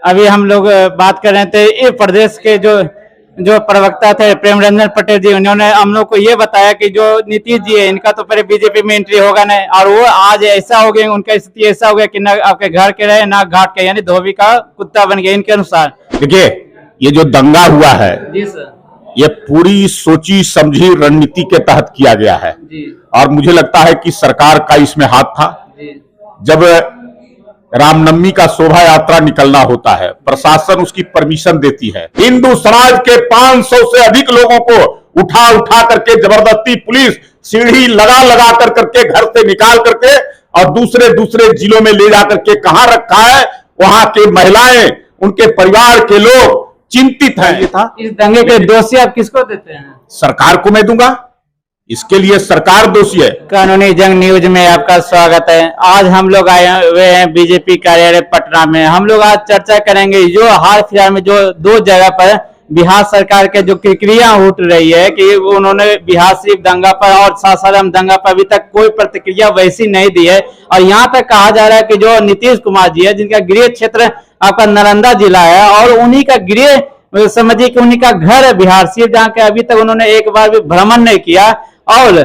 अभी हम लोग बात कर रहे थे ये प्रदेश के जो जो प्रवक्ता थे प्रेमरंजन पटेल जी, उन्होंने हम लोग को ये बताया कि जो नीतीश जी है इनका तो पहले बीजेपी में एंट्री होगा नहीं, और वो आज ऐसा हो गया, उनका स्थिति ऐसा हो गया कि ना आपके घर के रहे ना घाट के, यानी धोबी का कुत्ता बन गया इनके अनुसार। देखिए, ये जो दंगा हुआ है जी सर, ये पूरी सोची समझी रणनीति के तहत किया गया है जी, और मुझे लगता है कि सरकार का इसमें हाथ था। जी, जब रामनवमी का शोभा यात्रा निकलना होता है, प्रशासन उसकी परमिशन देती है। हिंदू समाज के 500 से अधिक लोगों को उठा उठा करके जबरदस्ती पुलिस सीढ़ी लगा लगा करके घर से निकाल करके और दूसरे दूसरे जिलों में ले जाकर के कहां रखा है। वहां के महिलाएं, उनके परिवार के लोग चिंतित हैं। ये था, इस दंगे के दोषी आप किसको देते हैं? सरकार को मैं दूंगा, इसके लिए सरकार दोषी है। कानूनी जंग न्यूज में आपका स्वागत है। आज हम लोग आए हुए हैं बीजेपी कार्यालय पटना में। हम लोग आज चर्चा करेंगे जो हाल फिलहाल में जो दो जगह पर बिहार सरकार के जो प्रक्रिया उठ रही है कि उन्होंने बिहार शरीफ दंगा पर और सासाराम दंगा पर अभी तक कोई प्रतिक्रिया वैसी नहीं दी है, और यहाँ तक कहा जा रहा है कि जो नीतीश कुमार जी है जिनका गृह क्षेत्र आपका नालंदा जिला है और उन्हीं का गृह समझिए कि उन्हीं का घर है बिहार शरीफ, जहाँ के अभी तक उन्होंने एक बार भी भ्रमण नहीं किया। और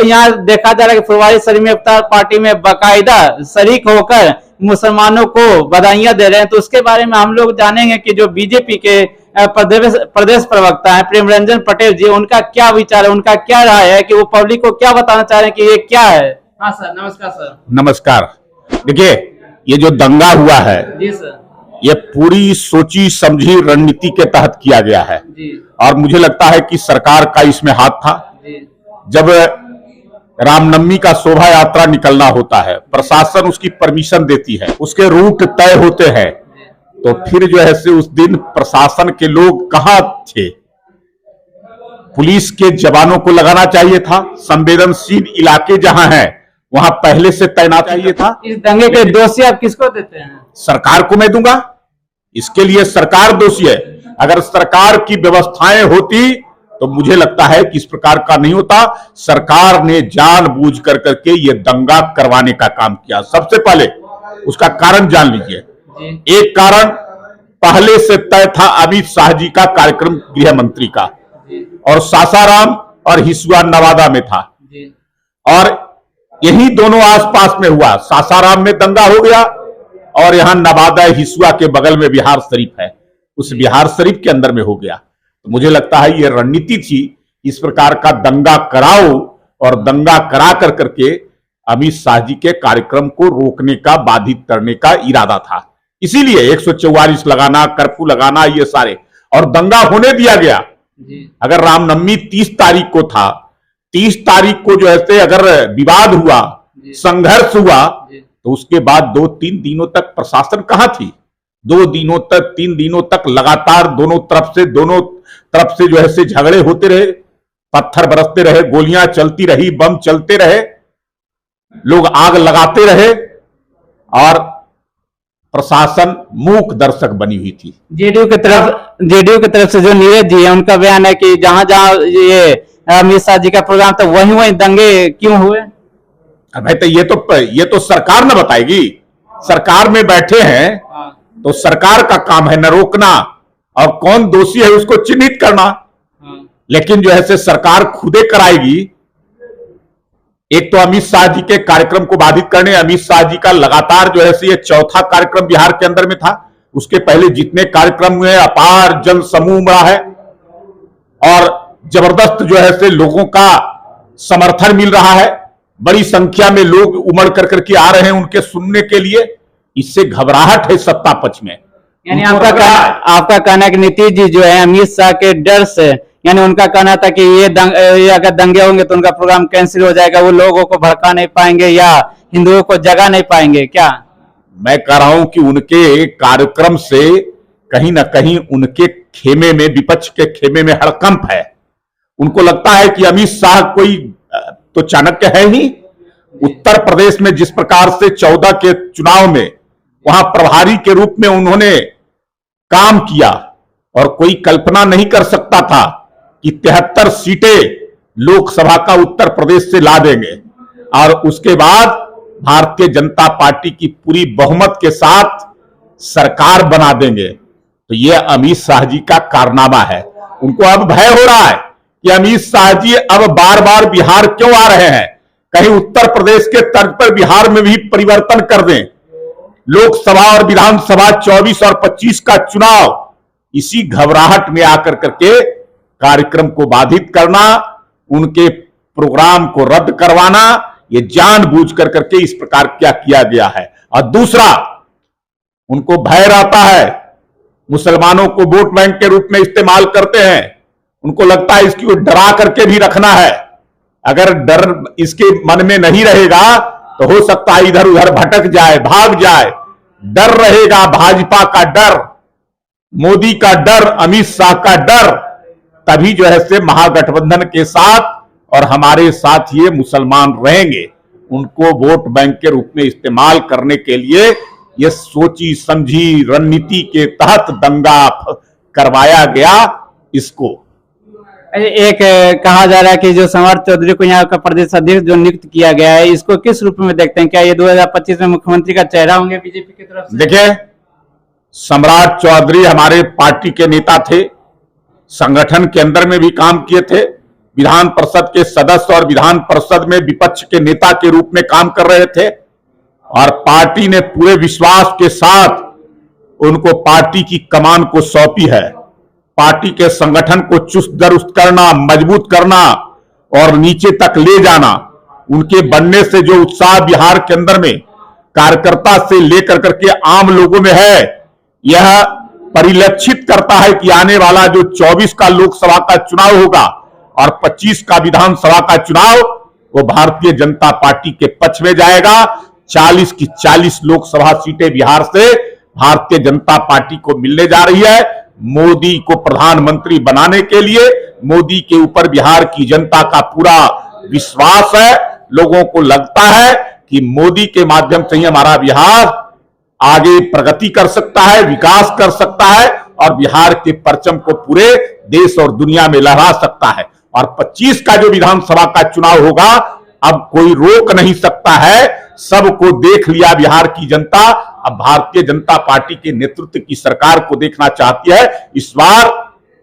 यहाँ देखा जा रहा है कि फुलवारी शरीफ में इफ्तार पार्टी में बाकायदा शरीक होकर मुसलमानों को बधाइयां दे रहे हैं। तो उसके बारे में हम लोग जानेंगे कि जो बीजेपी के प्रदेश प्रवक्ता है प्रेमरंजन पटेल जी, उनका क्या विचार है, उनका क्या राय है कि वो पब्लिक को क्या बताना चाह रहे हैं कि ये क्या है। हाँ सर, नमस्कार सर। नमस्कार। देखिए, ये जो दंगा हुआ है जी सर, ये पूरी सोची समझी रणनीति के तहत किया गया है जी, और मुझे लगता है कि सरकार का इसमें हाथ था। जी, जब रामनवमी का शोभा यात्रा निकलना होता है, प्रशासन उसकी परमिशन देती है, उसके रूट तय होते हैं, तो फिर जो है से उस दिन प्रशासन के लोग कहां थे? पुलिस के जवानों को लगाना चाहिए था। संवेदनशील इलाके जहां हैं वहां पहले से तैनात चाहिए था। इस दंगे के दोषी आप किसको देते हैं? सरकार को मैं दूंगा, इसके लिए सरकार दोषी है। अगर सरकार की व्यवस्थाएं होती तो मुझे लगता है कि इस प्रकार का नहीं होता। सरकार ने जानबूझ करके ये दंगा करवाने का काम किया। सबसे पहले उसका कारण जान लीजिए। एक कारण पहले से तय था अमित शाह जी का कार्यक्रम गृह मंत्री का, और सासाराम और हिसुआ नवादा में था, और यही दोनों आसपास में हुआ। सासाराम में दंगा हो गया और यहां नवादा हिसुआ के बगल में बिहार शरीफ है, उस बिहार शरीफ के अंदर में हो गया। तो मुझे लगता है ये रणनीति थी, इस प्रकार का दंगा कराओ और दंगा करा करके अमित शाह जी के कार्यक्रम को रोकने का, बाधित करने का इरादा था। इसीलिए 144 लगाना, कर्फ्यू लगाना, ये सारे, और दंगा होने दिया गया। अगर रामनवमी 30 तारीख को था, 30 तारीख को जो है अगर विवाद हुआ, संघर्ष हुआ, तो उसके बाद 2-3 दिनों तक प्रशासन कहां थी? 2 दिनों तक, 3 दिनों तक लगातार दोनों तरफ से जो है झगड़े होते रहे, पत्थर बरसते रहे, गोलियां चलती रही, बम चलते रहे, लोग आग लगाते रहे, और प्रशासन मूक दर्शक बनी हुई थी। जेडीयू की तरफ से जो नीरज जी है उनका बयान है कि जहां जहां ये अमित शाह जी का प्रोग्राम था वहीं वहीं दंगे क्यों हुए? भाई, तो ये तो सरकार न बताएगी। सरकार में बैठे हैं तो सरकार का काम है न रोकना, और कौन दोषी है उसको चिन्हित करना। लेकिन जो है से सरकार खुदे कराएगी। एक तो अमित शाह जी के कार्यक्रम को बाधित करने, अमित शाह जी का लगातार जो है से ये चौथा कार्यक्रम बिहार के अंदर में था। उसके पहले जितने कार्यक्रम हुए अपार जन समूह उमड़ा है और जबरदस्त जो है से लोगों का समर्थन मिल रहा है। बड़ी संख्या में लोग उमड़ करके आ रहे हैं उनके सुनने के लिए। इससे घबराहट है सत्ता पक्ष में। यानी आपका कहना है कि नीतीश जी जो है अमित शाह के डर से, यानी उनका कहना था कि ये अगर दंगे होंगे तो उनका प्रोग्राम कैंसिल हो जाएगा, वो लोगों को भड़का नहीं पाएंगे या हिंदुओं को जगा नहीं पाएंगे। क्या मैं कह रहा हूं कि उनके कार्यक्रम से कहीं ना कहीं उनके खेमे में, विपक्ष के खेमे में हड़कंप है। उनको लगता है कि अमित शाह कोई तो चाणक्य है ही। उत्तर प्रदेश में जिस प्रकार से 14 के चुनाव में वहां प्रभारी के रूप में उन्होंने काम किया, और कोई कल्पना नहीं कर सकता था कि 73 सीटें लोकसभा का उत्तर प्रदेश से ला देंगे, और उसके बाद भारतीय जनता पार्टी की पूरी बहुमत के साथ सरकार बना देंगे। तो ये अमित शाह जी का कारनामा है। उनको अब भय हो रहा है कि अमित शाह जी अब बार बार बिहार क्यों आ रहे हैं, कहीं उत्तर प्रदेश के तर्ज पर बिहार में भी परिवर्तन कर दें। लोकसभा और विधानसभा 24 और 25 का चुनाव, इसी घबराहट में आकर करके कार्यक्रम को बाधित करना, उनके प्रोग्राम को रद्द करवाना, ये जानबूझ कर करके इस प्रकार क्या किया गया है। और दूसरा, उनको भय रहता है, मुसलमानों को वोट बैंक के रूप में इस्तेमाल करते हैं। उनको लगता है इसकी डरा करके भी रखना है। अगर डर इसके मन में नहीं रहेगा तो हो सकता है इधर उधर भटक जाए, भाग जाए। डर रहेगा, भाजपा का डर, मोदी का डर, अमित शाह का डर, तभी जो है से महागठबंधन के साथ और हमारे साथ ये मुसलमान रहेंगे। उनको वोट बैंक के रूप में इस्तेमाल करने के लिए ये सोची समझी रणनीति के तहत दंगा करवाया गया। इसको एक कहा जा रहा है कि जो सम्राट चौधरी को यहाँ का प्रदेश अध्यक्ष जो नियुक्त किया गया है, इसको किस रूप में देखते हैं? क्या ये 2025 में मुख्यमंत्री का चेहरा होंगे बीजेपी की तरफ से? देखिए, सम्राट चौधरी हमारे पार्टी के नेता थे, संगठन के अंदर में भी काम किए थे, विधान परिषद के सदस्य और विधान परिषद में विपक्ष के नेता के रूप में काम कर रहे थे। और पार्टी ने पूरे विश्वास के साथ उनको पार्टी की कमान को सौंपी है। पार्टी के संगठन को चुस्त दुरुस्त करना, मजबूत करना और नीचे तक ले जाना, उनके बनने से जो उत्साह बिहार के अंदर में कार्यकर्ता से लेकर करके आम लोगों में है, यह परिलक्षित करता है कि आने वाला जो 24 का लोकसभा का चुनाव होगा और 25 का विधानसभा का चुनाव, वो भारतीय जनता पार्टी के पक्ष में जाएगा। 40 की 40 लोकसभा सीटें बिहार से भारतीय जनता पार्टी को मिलने जा रही है। मोदी को प्रधानमंत्री बनाने के लिए मोदी के ऊपर बिहार की जनता का पूरा विश्वास है। लोगों को लगता है कि मोदी के माध्यम से ही हमारा बिहार आगे प्रगति कर सकता है, विकास कर सकता है और बिहार के परचम को पूरे देश और दुनिया में लहरा सकता है। और 25 का जो विधानसभा का चुनाव होगा, अब कोई रोक नहीं सकता है। सबको देख लिया बिहार की जनता। अब भारतीय जनता पार्टी के नेतृत्व की सरकार को देखना चाहती है। इस बार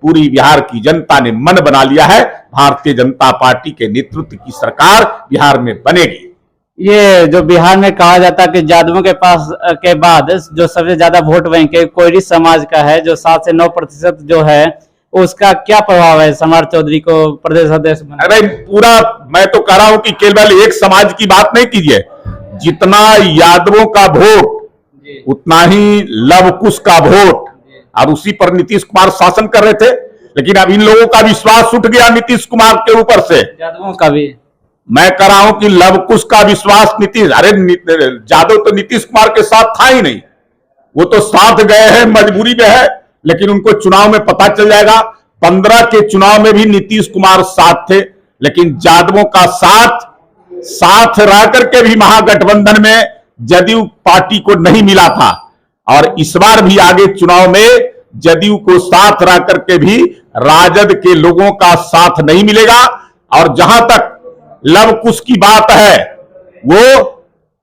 पूरी बिहार की जनता ने मन बना लिया है, भारतीय जनता पार्टी के नेतृत्व की सरकार बिहार में बनेगी। ये जो बिहार में कहा जाता है कि यादवों के पास के बाद जो सबसे ज्यादा वोट बैंक है कोयरी समाज का है, जो 7 से 9% जो है, उसका क्या प्रभाव है सम्राट चौधरी को प्रदेश अध्यक्ष बनाने? अरे पूरा, मैं तो कह रहा हूं कि केवल एक समाज की बात नहीं कीजिए। जितना यादवों का वोट उतना ही लव कुश का वोट, और उसी पर नीतीश कुमार शासन कर रहे थे। लेकिन अब इन लोगों का विश्वास उठ गया नीतीश कुमार के ऊपर से, यादवों का भी। मैं कह रहा हूं कि लव कुश का विश्वास नीतीश, अरे यादव तो नीतीश कुमार के साथ था ही नहीं, वो तो साथ गए हैं, मजबूरी में है। लेकिन उनको चुनाव में पता चल जाएगा। 15 के चुनाव में भी नीतीश कुमार साथ थे, लेकिन यादवों का साथ रह करके भी महागठबंधन में जदयू पार्टी को नहीं मिला था। और इस बार भी आगे चुनाव में जदयू को साथ रह करके भी राजद के लोगों का साथ नहीं मिलेगा। और जहां तक लव कुश की बात है, वो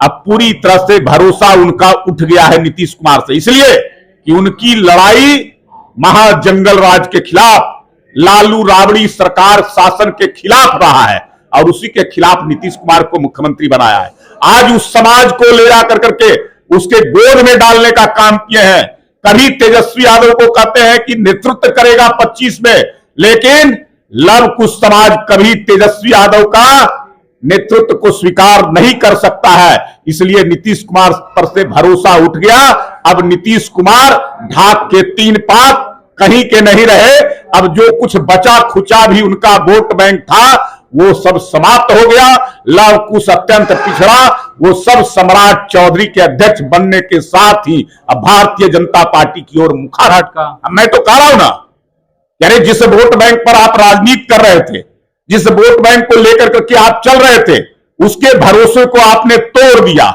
अब पूरी तरह से भरोसा उनका उठ गया है नीतीश कुमार से, इसलिए कि उनकी लड़ाई महाजंगल राज के खिलाफ, लालू राबड़ी सरकार शासन के खिलाफ रहा है और उसी के खिलाफ नीतीश कुमार को मुख्यमंत्री बनाया है। आज उस समाज को ले जा करके उसके गोद में डालने का काम किए हैं। कभी तेजस्वी यादव को कहते हैं कि नेतृत्व करेगा 25 में, लेकिन लव कुश समाज कभी तेजस्वी यादव का नेतृत्व को स्वीकार नहीं कर सकता है। इसलिए नीतीश कुमार पर से भरोसा उठ गया। अब नीतीश कुमार ढाक के 3 पात कहीं के नहीं रहे। अब जो कुछ बचा खुचा भी उनका वोट बैंक था, वो सब समाप्त हो गया। लव कुश अत्यंत पिछड़ा, वो सब सम्राट चौधरी के अध्यक्ष बनने के साथ ही अब भारतीय जनता पार्टी की ओर मुखारहट का। मैं तो कह रहा हूं ना, यानी जिस वोट बैंक पर आप राजनीति कर रहे थे, जिस वोट बैंक को लेकर करके आप चल रहे थे, उसके भरोसे को आपने तोड़ दिया।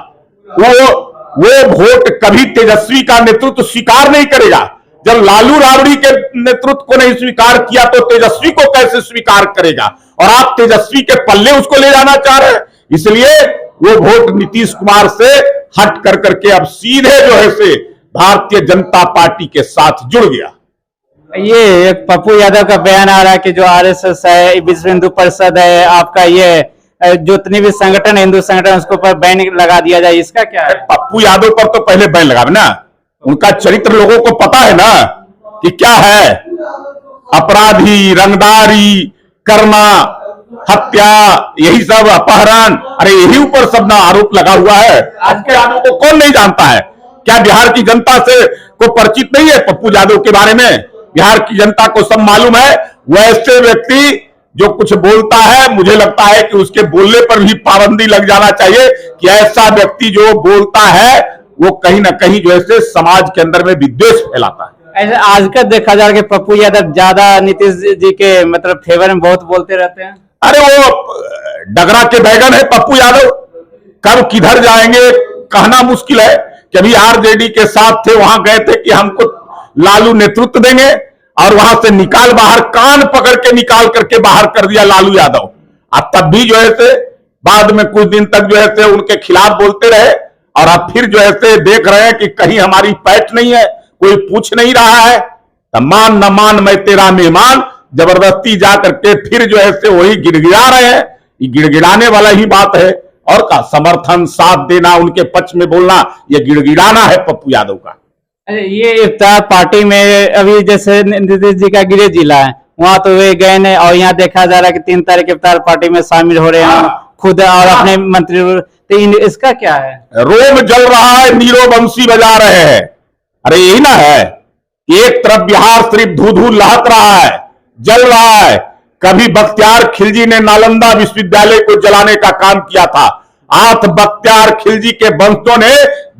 वो वोट कभी तेजस्वी का नेतृत्व स्वीकार नहीं करेगा। जब लालू राबड़ी के नेतृत्व को नहीं स्वीकार किया तो तेजस्वी को कैसे स्वीकार करेगा? और आप तेजस्वी के पल्ले उसको ले जाना चाह रहे हैं। इसलिए वो वोट नीतीश कुमार से हट कर करके अब सीधे जो है से भारतीय जनता पार्टी के साथ जुड़ गया। ये एक पप्पू यादव का बयान आ रहा है कि जो आरएसएस है, विश्व हिंदू परिषद है, आपका ये जितने भी संगठन हिंदू संगठन उसके ऊपर बैन लगा दिया जाए, इसका क्या है? पप्पू यादव पर तो पहले बैन लगा ना, उनका चरित्र लोगों को पता है ना कि क्या है, अपराधी, रंगदारी करना, हत्या, यही सब, अपहरण, अरे यही ऊपर सब ना आरोप लगा हुआ है। आज के आरोप को कौन नहीं जानता है? क्या बिहार की जनता से को परिचित नहीं है पप्पू यादव के बारे में? बिहार की जनता को सब मालूम है। वैसे व्यक्ति जो कुछ बोलता है, मुझे लगता है कि उसके बोलने पर भी पाबंदी लग जाना चाहिए कि ऐसा व्यक्ति जो बोलता है वो कहीं ना कहीं जो है समाज के अंदर में विद्वेष फैलाता है। ऐसे आजकल देखा जा रहा है कि पप्पू यादव ज्यादा नीतीश जी के मतलब फेवर में बहुत बोलते रहते हैं। अरे वो डगरा के बैगन है पप्पू यादव, कब किधर जाएंगे कहना मुश्किल है। कभी आरजेडी के साथ थे, वहां गए थे कि हमको लालू नेतृत्व देंगे, और वहां से निकाल बाहर, कान पकड़ के निकाल करके बाहर कर दिया लालू यादव। अब तब भी जो है बाद में कुछ दिन तक जो है उनके खिलाफ बोलते रहे, और अब फिर जो है देख रहे हैं कि कहीं हमारी पैठ नहीं है, कोई पूछ नहीं रहा है, तो मान न मान मैं तेरा मेहमान, जबरदस्ती जा करके फिर जो है वही गिड़गिड़ा रहे हैं। ये गिड़गिड़ाने वाला ही बात है, और का समर्थन, साथ देना, उनके पक्ष में बोलना, ये गिड़गिड़ाना है पप्पू यादव का। ये इफ्तार पार्टी में अभी जैसे नीतीश जी का गृह जिला है, वहां तो वे गए नहीं, और यहाँ देखा जा रहा है कि 3 तारीख इफ्तार पार्टी में शामिल हो रहे हैं खुद और अपने मंत्री, तो इसका क्या है? रोम जल रहा है, नीरो बंसी बजा रहे हैं। अरे यही ना है, एक तरफ बिहार सिर्फ धू धू लहक रहा है, जल रहा है। कभी बख्तियार खिलजी ने नालंदा विश्वविद्यालय को जलाने का काम किया था, आज बख्तियार खिलजी के वंशजों ने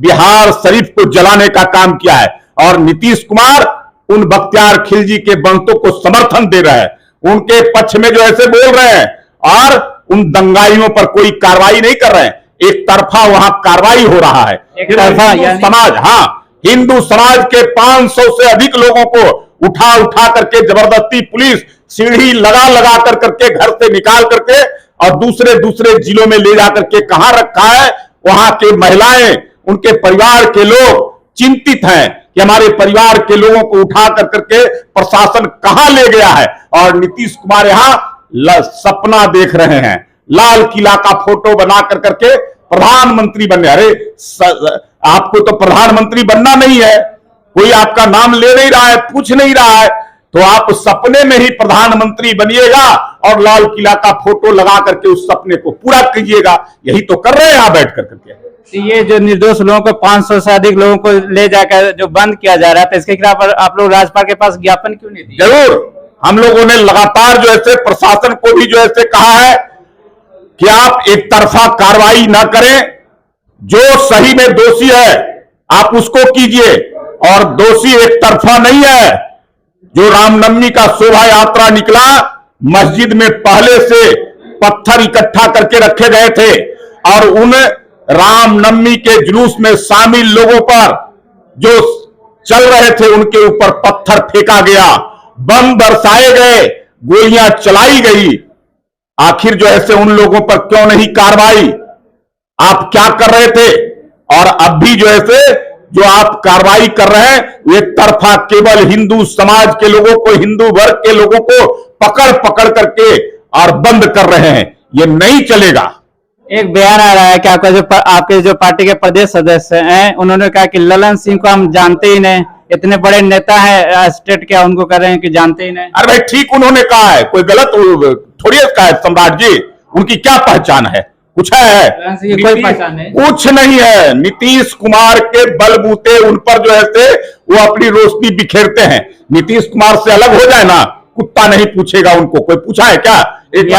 बिहार शरीफ को जलाने का काम किया है, और नीतीश कुमार उन बख्तियार खिलजी के वंशों को समर्थन दे रहे हैं, उनके पक्ष में जो ऐसे बोल रहे हैं, और उन दंगाइयों पर कोई कार्रवाई नहीं कर रहे हैं। एक तरफा वहां कार्रवाई हो रहा है, एक तरफा समाज, हाँ, हिंदू समाज के 500 से अधिक लोगों को उठा उठा करके जबरदस्ती पुलिस सीढ़ी लगा लगा करके घर से निकाल करके और दूसरे दूसरे जिलों में ले जाकर के कहां रखा है। वहां के महिलाएं, उनके परिवार के लोग चिंतित हैं कि हमारे परिवार के लोगों को उठा करके प्रशासन कहां ले गया है, और नीतीश कुमार यहां सपना देख रहे हैं, लाल किला का फोटो बना करके प्रधानमंत्री बनने। अरे आपको तो प्रधानमंत्री बनना नहीं है, कोई आपका नाम ले नहीं रहा है, पूछ नहीं रहा है, तो आप सपने में ही प्रधानमंत्री बनिएगा और लाल किला का फोटो लगा करके उस सपने को पूरा कीजिएगा। यही तो कर रहे हैं यहां बैठ करके। ये जो निर्दोष लोगों को 500 से अधिक लोगों को ले जाकर जो बंद किया जा रहा है, तो इसके खिलाफ आप लोग राज्यपाल के पास ज्ञापन क्यों नहीं दिए? जरूर, हम लोगों ने लगातार जो है प्रशासन को भी जो है कहा है कि आप एक तरफा कार्रवाई ना करें, जो सही में दोषी है आप उसको कीजिए, और दोषी एक तरफा नहीं है। जो रामनवमी का शोभा यात्रा निकला, मस्जिद में पहले से पत्थर इकट्ठा करके रखे गए थे, और उन रामनवमी के जुलूस में शामिल लोगों पर जो चल रहे थे उनके ऊपर पत्थर फेंका गया, बम बरसाए गए, गोलियां चलाई गई। आखिर जो है उन लोगों पर क्यों नहीं कार्रवाई? आप क्या कर रहे थे? और अब भी जो है जो आप कार्रवाई कर रहे हैं, एक तरफा केवल हिंदू समाज के लोगों को, हिंदू वर्ग के लोगों को पकड़ पकड़ करके और बंद कर रहे हैं। ये नहीं चलेगा। एक बयान आ रहा है कि आपके जो पार्टी के प्रदेश सदस्य हैं, उन्होंने कहा कि ललन सिंह को हम जानते ही नहीं, इतने बड़े नेता हैं स्टेट के, उनको कह रहे हैं कि जानते ही नहीं। अरे भाई ठीक उन्होंने कहा है, कोई गलत थोड़ी कहा है सम्राट जी। उनकी क्या पहचान है? कुछ है? कोई पहचान नहीं, कुछ नहीं है। नीतीश कुमार के बलबूते उन पर जो है वो अपनी रोशनी बिखेरते हैं। नीतीश कुमार से अलग हो जाए ना, कुत्ता नहीं पूछेगा उनको। कोई पूछा है क्या? एक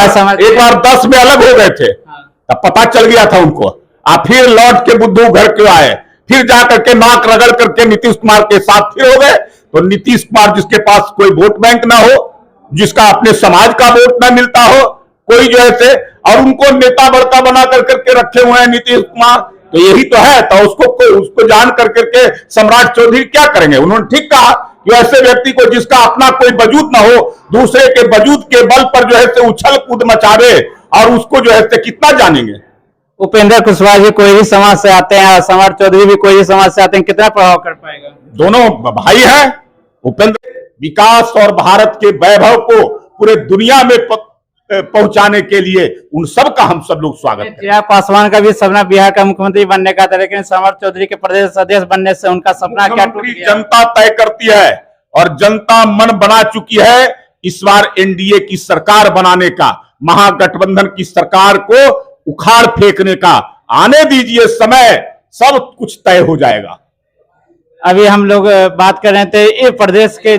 बार 10 में अलग हो गए थे, तब पता चल गया था उनको। आप फिर लौट के बुद्धू घर क्यों आए? फिर जाकर के नाक रगड़ करके नीतीश कुमार के साथ फिर हो गए। तो नीतीश कुमार जिसके पास कोई वोट बैंक ना हो, जिसका अपने समाज का वोट ना मिलता हो, कोई जो है, और उनको नेता बड़का बना करके रखे हुए हैं नीतीश कुमार, तो यही तो है। तो उसको जान करके सम्राट चौधरी क्या करेंगे? उन्होंने ठीक कहा कि ऐसे व्यक्ति को जिसका अपना कोई वजूद ना हो, दूसरे के वजूद के बल पर जो है उछल कूद मचावे, और उसको जो है कितना जानेंगे? उपेंद्र कुशवाहा जी कोई भी समाज से आते हैं, समर चौधरी भी कोई भी समाज से आते हैं, कितना प्रभाव कर पाएगा? दोनों भाई हैं। उपेंद्र विकास और भारत के वैभव को पूरे दुनिया में पहुंचाने के लिए उन सब का हम सब लोग स्वागत करते हैं। चिराग पासवान का भी सपना बिहार का मुख्यमंत्री बनने का था, लेकिन समर चौधरी के प्रदेश अध्यक्ष बनने से उनका सपना क्या टूट मुख्यमंत्री गया? जनता तय करती है और जनता मन बना चुकी है इस बार एनडीए की सरकार बनाने का, महागठबंधन की सरकार को उखाड़ फेंकने का। आने दीजिए समय, सब कुछ तय हो जाएगा। अभी हम लोग बात कर रहे थे, ये प्रदेश के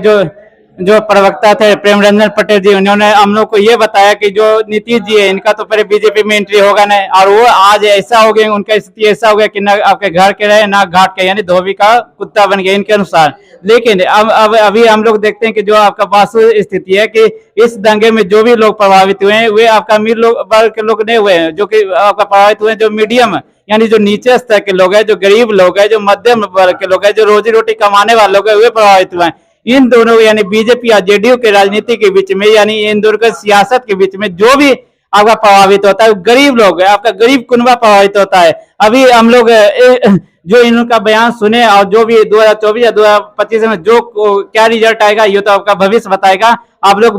जो प्रवक्ता थे प्रेम रंजन पटेल जी, उन्होंने हम लोग को ये बताया कि जो नीतीश जी है इनका तो पहले बीजेपी में एंट्री होगा नहीं, और वो आज ऐसा हो गया, उनका स्थिति ऐसा हो गया कि ना आपके घर के रहे ना घाट के, यानी धोबी का कुत्ता बन गया इनके अनुसार। लेकिन अब अभी हम लोग देखते हैं कि जो आपका वास्तविक स्थिति है कि इस दंगे में जो भी लोग प्रभावित हुए हैं वे आपका अमीर वर्ग के लोग नहीं हुए हैं, जो कि आपका प्रभावित हुए हैं जो मीडियम यानी जो नीचे स्तर के लोग हैं, जो गरीब लोग हैं, जो मध्यम वर्ग के लोग हैं, जो रोजी रोटी कमाने वाले लोग हैं, वे प्रभावित हुए हैं। इन दोनों यानी बीजेपी और जेडीयू के राजनीति के बीच में, यानी इन दोनों के सियासत के बीच में जो भी आपका प्रभावित होता है गरीब लोग है, आपका गरीब कुनबा प्रभावित होता है। अभी हम लोग जो इनका बयान सुने और जो भी 2024 या 2025 में जो क्या रिजल्ट आएगा ये तो आपका भविष्य बताएगा। आप लोग